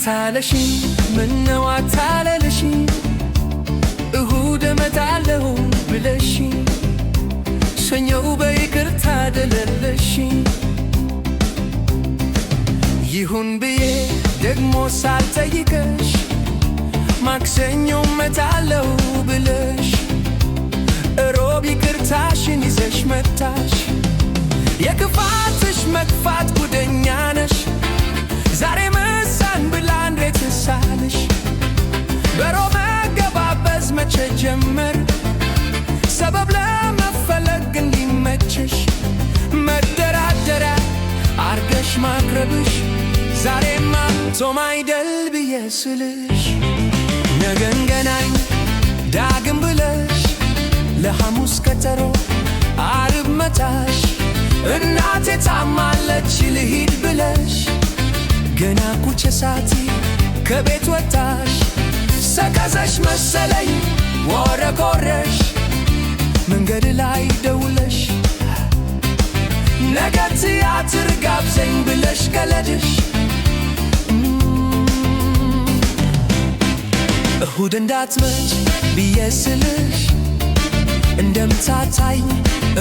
አታለሽ ምነው አታለልሽ እሁድ እመጣለሁ ብለሽ ሰኞ በይቅርታ ደለለሽ ይሁን ብዬ ደግሞ ሳልጠይቅሽ ማክሰኞ እመጣለሁ ብለሽ እሮብ ይቅርታሽን ይዘሽ መጣሽ የክፋትሽ መክፋት ጉደኛ ነሽ ዛሬ መሳን ብላ እንዴት ሳልሽ በሮብ መገባበዝ መቼ ጀመር ሰበብ ለመፈለግ እንዲመችሽ መደራደሪያ አርገሽ ማቅረብሽ ዛሬማ ጾም አይደል ብዬ ስልሽ ነገ እንገናኝ ዳግም ብለሽ ለሐሙስ ቀጠሮ ዓርብ መጣሽ እናቴ ታማለች ልሂድ ብለሽ ገና ቁጭ ሳቲ ከቤት ወጣሽ ሰቀዘሽ መሰለኝ ወረኮረሽ መንገድ ላይ ደውለሽ ነገ ቲያትር ጋብዘኝ ብለሽ ቀለድሽ እሁድ እንዳትመጭ ብዬ ስልሽ እንደምታታይ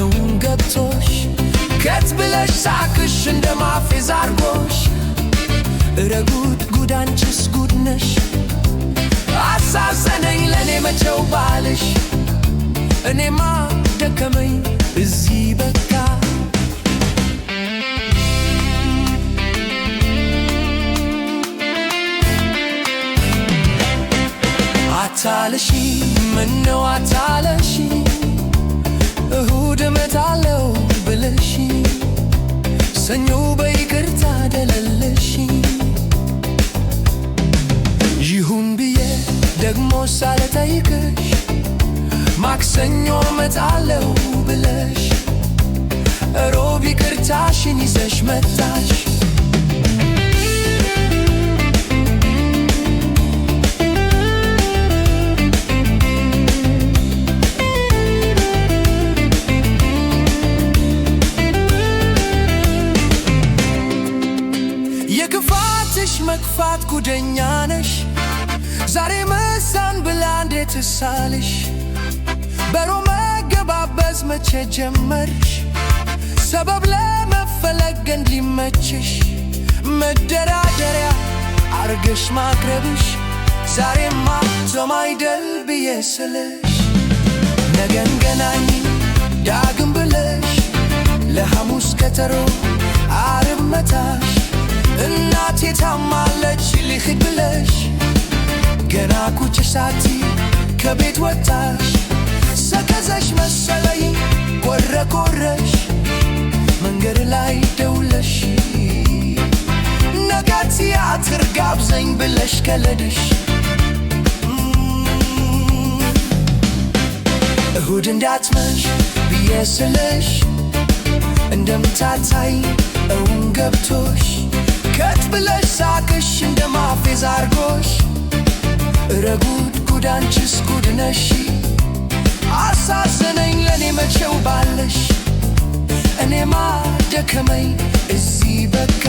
እውን ገብቶሽ ከት ብለሽ ሳቅሽ እንደማፌዝ አርጎሽ እረጉድ ጉድ አንቺስ ጉድ ነሽ አሳዘነኝ ለኔ መቼው ባልሽ እኔማ ደከመኝ እዚህ በቃ አታለሽ ምነው አታለሽ እሁድ እመጣለሁ ብለሽ ሰኞ በይቅርታ ደለለሽ ይሁን ብዬ ደግሞ ሳልጠይቅሽ ማክሰኞ እመጣለሁ ብለሽ እሮብ ይቅርታሽን ይዘሽ መጣሽ የክፋትሽ መክፋት ጉደኛ ነሽ ዛሬ መሳን ብላ እንዴት ሳልሽ በሮብ መገባበዝ መቼ ጀመርሽ ሰበብ ለመፈለግ እንዲመችሽ መደራደሪያ አርገሽ ማቅረብሽ ዛሬማ ጾም አይደል ብዬ ስልሽ ነገ እንገናኝ ዳግም ብለሽ ለሐሙስ ቀጠሮ ዓርብ መጣሽ እናቴ ታማለች ልሂድ ብለሽ ገና ቁጭ ሳቲ ከቤት ወጣሽ ሰቀዘሽ መሰለኝ ቆረቆረሽ መንገድ ላይ ደውለሽ ነገ ቲያትር ጋብዘኝ ብለሽ ቀለድሽ እሁድ እንዳትመሽ ብዬ ስልሽ እንደምታታይ እውን ገብቶሽ ከት ብለሽ ሳቅሽ እንደማፌዝ አርጎሽ እረጉድ ጉድ አንቺስ ጉድ ነሽ አሳዘነኝ ለኔ መቼው ባልሽ እኔማ ደከመኝ እዚህ በቃ